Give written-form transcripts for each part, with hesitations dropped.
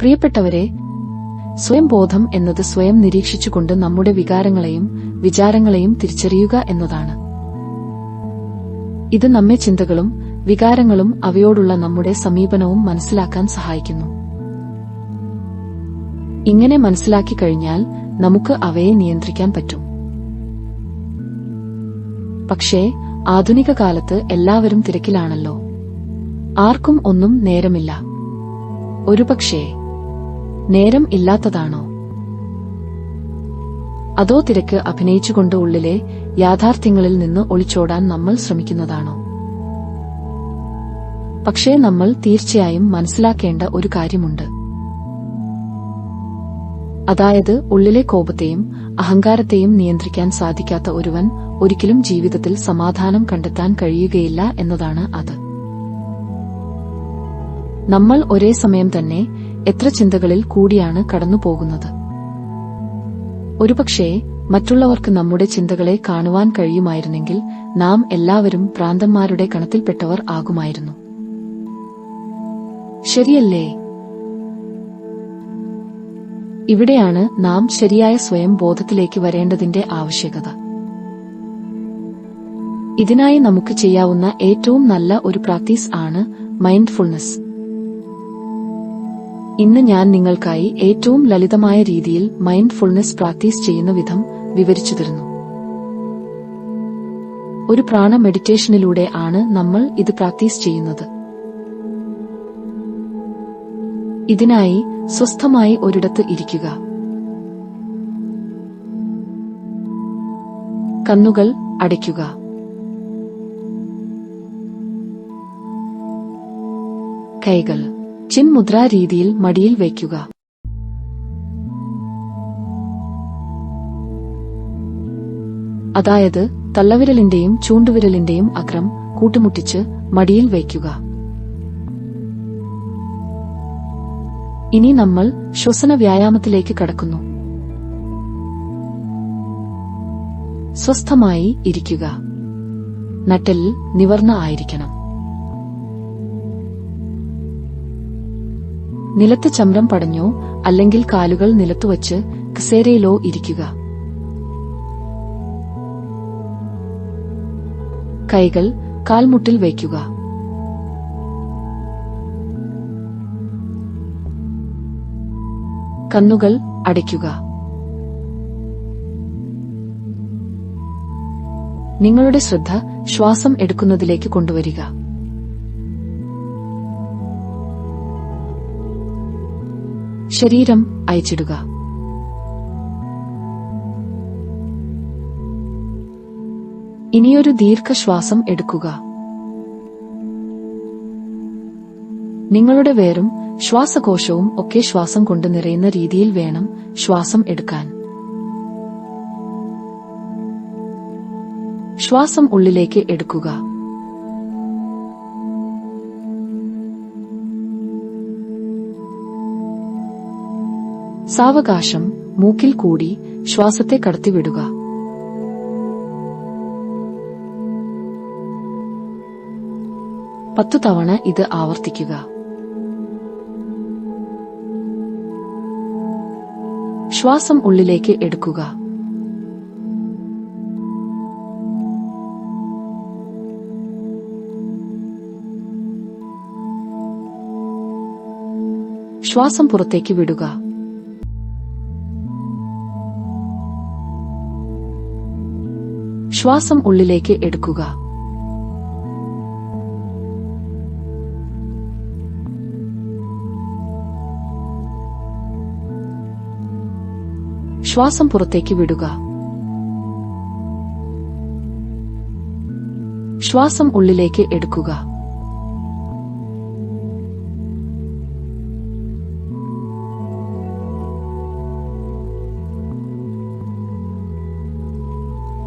പ്രിയപ്പെട്ടവരെ, സ്വയം ബോധം എന്നത് സ്വയം നിരീക്ഷിച്ചുകൊണ്ട് നമ്മുടെ വികാരങ്ങളെയും വിചാരങ്ങളെയും തിരിച്ചറിയുക എന്നതാണ്. ഇത് നമ്മെ ചിന്തകളും വികാരങ്ങളും അവയോടുള്ള നമ്മുടെ സമീപനവും മനസ്സിലാക്കാൻ സഹായിക്കുന്നു. ഇങ്ങനെ മനസ്സിലാക്കി കഴിഞ്ഞാൽ നമുക്ക് അവയെ നിയന്ത്രിക്കാൻ പറ്റും. പക്ഷേ ആധുനിക കാലത്ത് എല്ലാവരും തിരക്കിലാണല്ലോ. ആർക്കും ഒന്നും നേരമില്ല. ഒരുപക്ഷേ നേരം ഇല്ലാത്തതാണോ? അതോ തിരക്ക് അഭിനയിച്ചുകൊണ്ട് ഉള്ളിലെ യാഥാർത്ഥ്യങ്ങളിൽ നിന്ന് ഒളിച്ചോടാൻ നമ്മൾ ശ്രമിക്കുന്നതാണോ? പക്ഷേ നമ്മൾ തീർച്ചയായും മനസ്സിലാക്കേണ്ട ഒരു കാര്യമുണ്ട്. അതായത് ഉള്ളിലെ കോപത്തെയും അഹങ്കാരത്തെയും നിയന്ത്രിക്കാൻ സാധിക്കാത്ത ഒരുവൻ ഒരിക്കലും ജീവിതത്തിൽ സമാധാനം കണ്ടെത്താൻ കഴിയുകയില്ല എന്നതാണ് അത്. നമ്മൾ ഒരേ സമയം തന്നെ എത്ര ചിന്തകളിൽ കൂടിയാണ് കടന്നുപോകുന്നത്. ഒരുപക്ഷേ മറ്റുള്ളവർക്ക് നമ്മുടെ ചിന്തകളെ കാണുവാൻ കഴിയുമായിരുന്നെങ്കിൽ നാം എല്ലാവരും ഭ്രാന്തന്മാരുടെ ഗണത്തിൽപ്പെട്ടവർ ആകുമായിരുന്നു. ശരിയല്ലേ? ഇവിടെയാണ് നാം ശരിയായ സ്വയം ബോധത്തിലേക്ക് വരേണ്ടതിന്റെ ആവശ്യകത. ഇതിനായി നമുക്ക് ചെയ്യാവുന്ന ഏറ്റവും നല്ല ഒരു പ്രാക്ടീസ് ആണ് മൈൻഡ്ഫുൾനെസ്. ഇന്ന് ഞാൻ നിങ്ങൾക്കായി ഏറ്റവും ലളിതമായ രീതിയിൽ മൈൻഡ്ഫുൾനെസ് പ്രാക്ടീസ് ചെയ്യുന്ന വിധം വിവരിച്ചു തരുന്നു. ഒരു പ്രാണ മെഡിറ്റേഷനിലൂടെ ആണ് നമ്മൾ ഇത് പ്രാക്ടീസ് ചെയ്യുന്നത്. ഇതിനായി സ്വസ്ഥമായി ഒരിടത്ത് ഇരിക്കുക. കണ്ണുകൾ അടയ്ക്കുക. കൈകൾ ചിൻമുദ്രാ രീതിയിൽ മടിയിൽ വയ്ക്കുക. അതായത് തള്ളവിരലിന്റെയും ചൂണ്ടുവിരലിന്റെയും അഗ്രം കൂട്ടുമുട്ടിച്ച് മടിയിൽ വയ്ക്കുക. ഇനി നമ്മൾ ശ്വസന വ്യായാമത്തിലേക്ക് കടക്കുന്നു. സ്വസ്ഥമായി ഇരിക്കുക. നട്ടെല്ല് നിവർന്ന ആയിരിക്കണം. നിലത്ത് ചമ്രം പടഞ്ഞോ അല്ലെങ്കിൽ കാലുകൾ നിലത്തുവച്ച് കസേരയിലോ ഇരിക്കുക. കൈകൾ കാൽമുട്ടിൽ വയ്ക്കുക. കണ്ണുകൾ അടയ്ക്കുക. നിങ്ങളുടെ ശ്രദ്ധ ശ്വാസം എടുക്കുന്നതിലേക്ക് കൊണ്ടുവരിക. ശരീരം അയച്ചിടുക. ഇനിയൊരു ദീർഘശ്വാസം എടുക്കുക. നിങ്ങളുടെ വയറും ശ്വാസകോശവും ഒക്കെ ശ്വാസം കൊണ്ട് നിറയുന്ന രീതിയിൽ വേണം ശ്വാസം എടുക്കാൻ. ശ്വാസം ഉള്ളിലേക്ക് എടുക്കുക. സാവകാശം മൂക്കിൽ കൂടി ശ്വാസത്തെ കടത്തിവിടുക. പത്തു തവണ ഇത് ആവർത്തിക്കുക. ശ്വാസം ഉള്ളിലേക്ക് എടുക്കുക. ശ്വാസം പുറത്തേക്ക് വിടുക. ശ്വാസം ഉള്ളിലേക്ക് എടുക്കുക. ശ്വാസം പുറത്തേക്ക് വിടുക. ശ്വാസം ഉള്ളിലേക്ക് എടുക്കുക.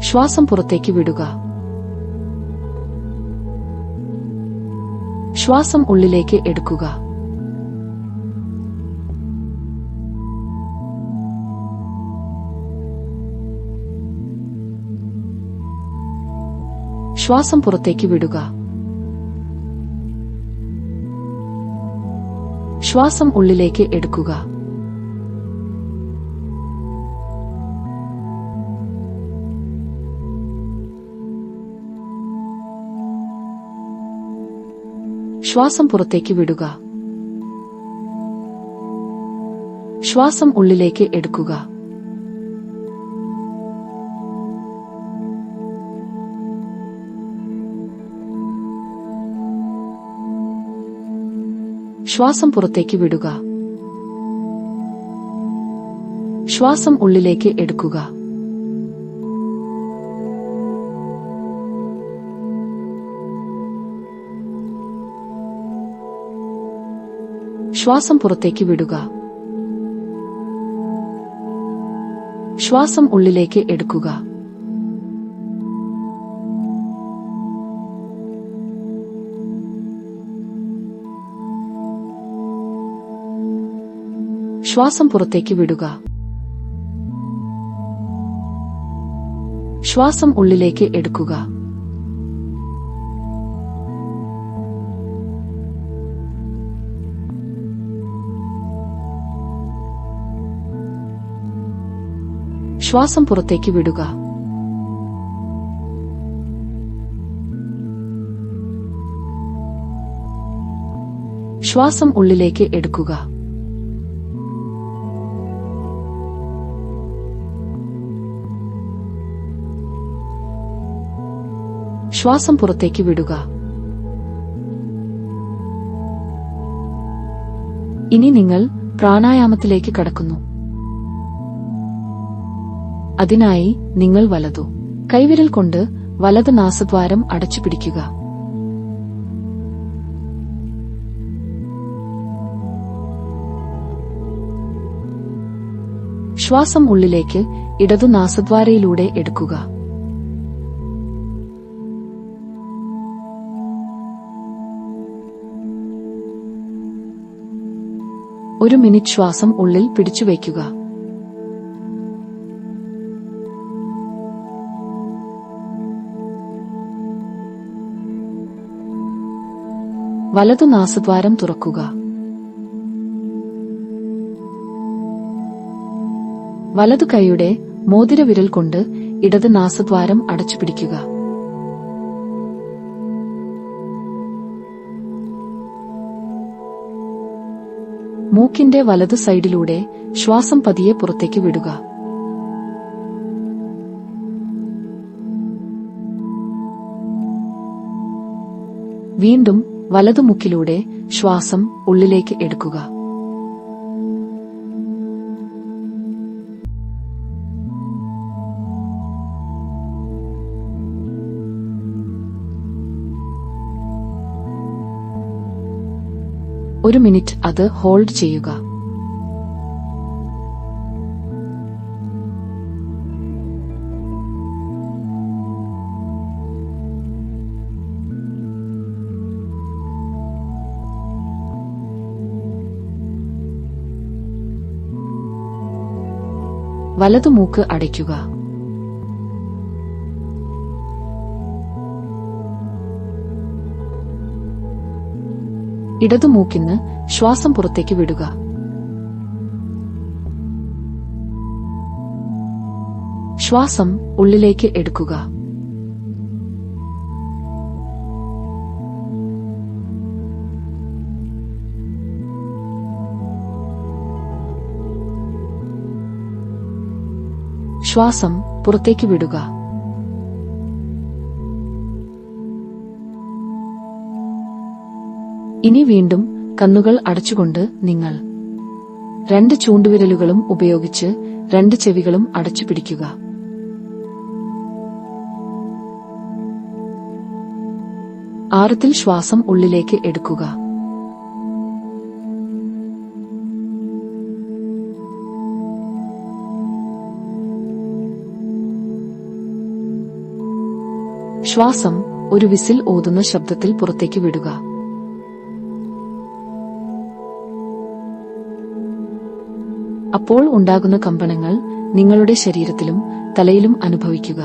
ശ്വാസം പുറത്തേക്ക് വിടുക. ശ്വാസം ഉള്ളിലേക്ക് എടുക്കുക. ശ്വാസം പുറത്തേക്ക് വിടുക. ശ്വാസം ഉള്ളിലേക്ക് എടുക്കുക. ശ്വാസം പുറത്തേക്ക് വിടുക. ശ്വാസം ഉള്ളിലേക്ക് എടുക്കുക. ശ്വാസം പുറത്തേക്ക് വിടുക. ശ്വാസം ഉള്ളിലേക്ക് എടുക്കുക. ശ്വാസം പുറത്തേക്ക് വിടുക. ശ്വാസം ഉള്ളിലേക്ക് എടുക്കുക. ശ്വാസം പുറത്തേക്ക് വിടുക. ശ്വാസം ഉള്ളിലേക്ക് എടുക്കുക. ശ്വാസം പുറത്തേക്ക് വിടുക. ശ്വാസം ഉള്ളിലേക്ക് എടുക്കുക. ശ്വാസം പുറത്തേക്ക് വിടുക. ഇനി നിങ്ങൾ പ്രാണായാമത്തിലേക്ക് കടക്കുന്നു. അതിനായി നിങ്ങൾ വലതു കൈവിരൽ കൊണ്ട് വലത് നാസദ്വാരം അടച്ചുപിടിക്കുക. ശ്വാസം ഉള്ളിലേക്ക് ഇടതു നാസദ്വാരയിലൂടെ എടുക്കുക. ഒരു മിനിറ്റ് ശ്വാസം ഉള്ളിൽ പിടിച്ചുവയ്ക്കുക. വലതു നാസദ്വാരം തുറക്കുക. വലതു കൈയുടെ മോതിരവിരൽ കൊണ്ട് ഇടത് നാസദ്വാരം അടച്ചുപിടിക്കുക. മൂക്കിന്റെ വലതു സൈഡിലൂടെ ശ്വാസം പതിയെ പുറത്തേക്ക് വിടുക. വീണ്ടും വലതു മുക്കിലൂടെ ശ്വാസം ഉള്ളിലേക്ക് എടുക്കുക. ഒരു മിനിറ്റ് അത് ഹോൾഡ് ചെയ്യുക. വലതു മൂക്ക് അടയ്ക്കുക. ഇടതു മൂക്കിന്ന് ശ്വാസം പുറത്തേക്ക് വിടുക. ശ്വാസം ഉള്ളിലേക്ക് എടുക്കുക. ശ്വാസം പുറത്തേക്ക് വിടുക. ഇനി വീണ്ടും കണ്ണുകൾ അടച്ചുകൊണ്ട് നിങ്ങൾ 2 ചൂണ്ടുവിരലുകളും ഉപയോഗിച്ച് 2 ചെവികളും അടച്ചുപിടിക്കുക. ആഴത്തിൽ ശ്വാസം ഉള്ളിലേക്ക് എടുക്കുക. ശ്വാസം ഒരു വിസിൽ ഓതുന്ന ശബ്ദത്തിൽ പുറത്തേക്ക് വിടുക. അപ്പോൾ ഉണ്ടാകുന്ന കമ്പനങ്ങൾ നിങ്ങളുടെ ശരീരത്തിലും തലയിലും അനുഭവിക്കുക.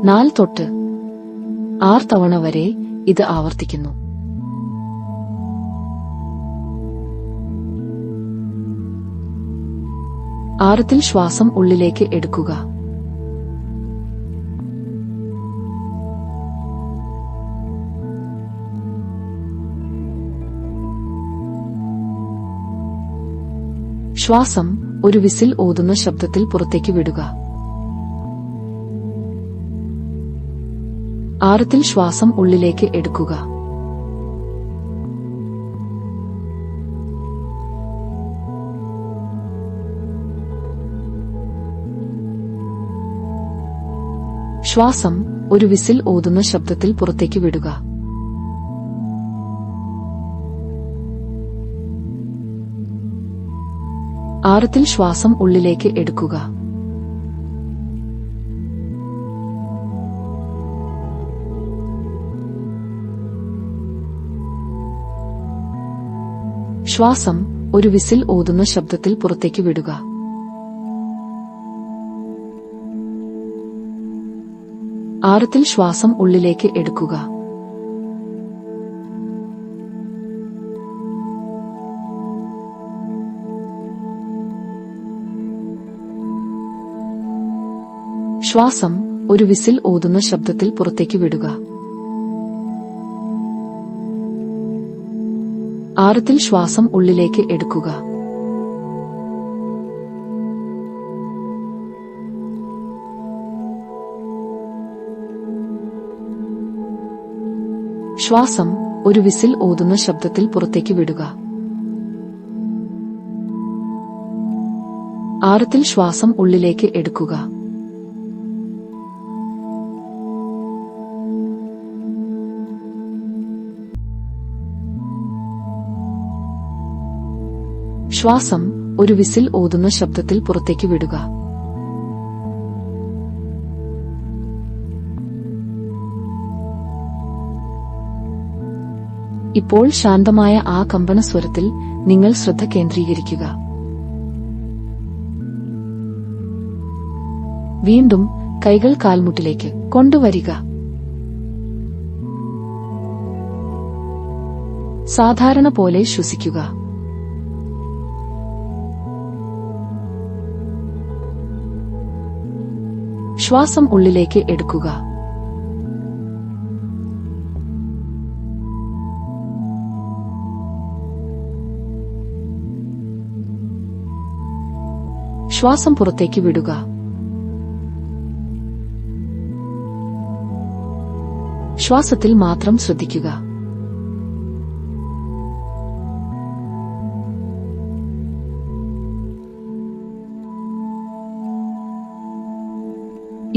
4 തൊട്ട് 6 തവണ വരെ ഇത് ആവർത്തിക്കുന്നു. ആഴത്തിൽ ശ്വാസം ഉള്ളിലേക്ക് എടുക്കുക. ശ്വാസം ഒരു വിസിൽ ഊതുന്ന ശബ്ദത്തിൽ പുറത്തേക്ക് വിടുക. ആഴത്തിൽ ശ്വാസം ഉള്ളിലേക്ക് എടുക്കുക. ശ്വാസം ഒരു വിസിൽ ഊതുന്ന ശബ്ദത്തിൽ പുറത്തേക്ക് വിടുക. ആഴത്തിൽ ശ്വാസം ഉള്ളിലേക്ക് എടുക്കുക. ശ്വാസം ഒരു വിസിൽ ഊതുന്ന ശബ്ദത്തിൽ പുറത്തേക്ക് വിടുക. ആഴത്തിൽ ശ്വാസം ഉള്ളിലേക്ക് എടുക്കുക. ശ്വാസം ഒരു വിസിൽ ഊതുന്ന ശബ്ദത്തിൽ പുറത്തേക്ക് വിടുക. ആഴത്തിൽ ശ്വാസം ഉള്ളിലേക്ക് എടുക്കുക. ശ്വാസം ഒരു വിസിൽ ഊതുന്ന ശബ്ദത്തിൽ പുറത്തേക്ക് വിടുക. ആഴത്തിൽ ശ്വാസം ഉള്ളിലേക്ക് എടുക്കുക. ശ്വാസം ഒരു വിസിൽ ഊതുന്ന ശബ്ദത്തിൽ പുറത്തേക്ക് വിടുക. ഇപ്പോൾ ശാന്തമായ ആ കമ്പന സ്വരത്തിൽ നിങ്ങൾ ശ്രദ്ധ കേന്ദ്രീകരിക്കുക. വീണ്ടും കൈകൾ കാൽമുട്ടിലേക്ക് കൊണ്ടുവരിക. സാധാരണ പോലെ ശ്വസിക്കുക. ശ്വാസം ഉള്ളിലേക്ക് എടുക്കുക. ശ്വാസം പുറത്തേക്ക് വിടുക. ശ്വാസത്തിൽ മാത്രം ശ്രദ്ധിക്കുക.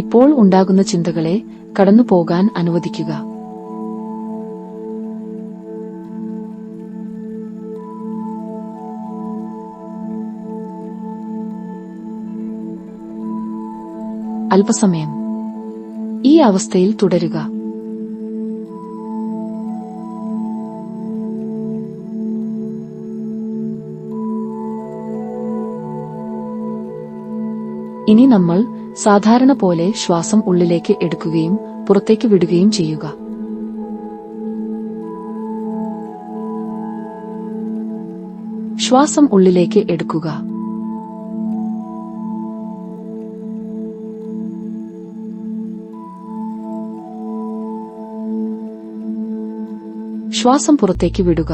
ഇപ്പോൾ ഉണ്ടാകുന്ന ചിന്തകളെ കടന്നുപോകാൻ അനുവദിക്കുക. അല്പസമയം ഈ അവസ്ഥയിൽ തുടരുക. ഇനി നമ്മൾ സാധാരണ പോലെ ശ്വാസം ഉള്ളിലേക്ക് എടുക്കുകയും പുറത്തേക്ക് വിടുകയും ചെയ്യുക. ശ്വാസം ഉള്ളിലേക്ക് എടുക്കുക. ശ്വാസം പുറത്തേക്ക് വിടുക.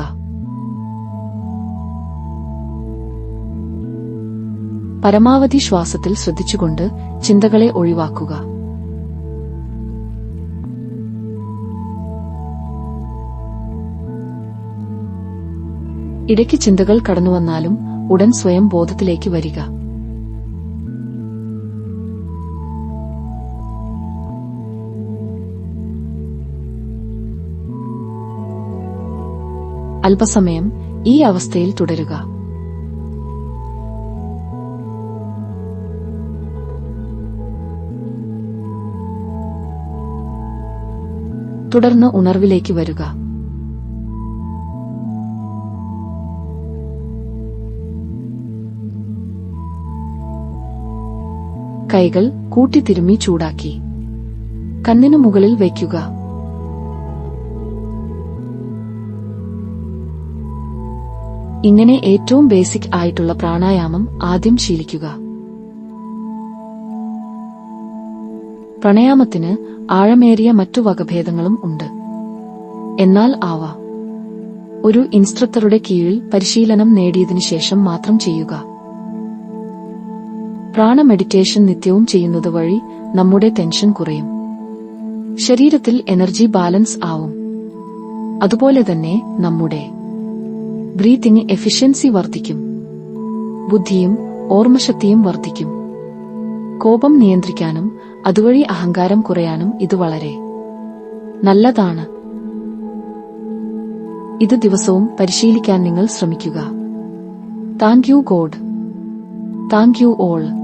പരമാവധി ശ്വാസത്തിൽ ശ്രദ്ധിച്ചുകൊണ്ട് ചിന്തകളെ ഒഴിവാക്കുക. ഇടയ്ക്ക് ചിന്തകൾ കടന്നുവന്നാലും ഉടൻ സ്വയം ബോധത്തിലേക്ക് വരിക. അല്പസമയം ഈ അവസ്ഥയിൽ തുടരുക. തുടർന്ന് ഉണർവിലേക്ക് വരിക. കൈകൾ കൂട്ടിത്തിരുമ്മി ചൂടാക്കി. കണ്ണിനു മുകളിൽ വയ്ക്കുക. ഇങ്ങനെ ഏറ്റവും ബേസിക് ആയിട്ടുള്ള പ്രാണായാമം ആദ്യം ശീലിക്കുക. പ്രാണായാമത്തിന് ആഴമേറിയ മറ്റു വകഭേദങ്ങളും ഉണ്ട്. എന്നാൽ അവ ഒരു ഇൻസ്ട്രക്ടറുടെ കീഴിൽ പരിശീലനം നേടിയതിനു ശേഷം മാത്രം ചെയ്യുക. പ്രാണ മെഡിറ്റേഷൻ നിത്യവും ചെയ്യുന്നത് വഴി നമ്മുടെ ടെൻഷൻ കുറയും, ശരീരത്തിൽ എനർജി ബാലൻസ് ആവും. അതുപോലെ തന്നെ നമ്മുടെ ബ്രീത്തിങ് എഫിഷ്യൻസി വർദ്ധിക്കും, ബുദ്ധിയും ഓർമ്മശക്തിയും വർദ്ധിക്കും. കോപം നിയന്ത്രിക്കാനും അതുവഴി അഹങ്കാരം കുറയാനും ഇത് വളരെ നല്ലതാണ്. ഇത് ദിവസവും പരിശീലിക്കാൻ നിങ്ങൾ ശ്രമിക്കുക. Thank you God. Thank you all.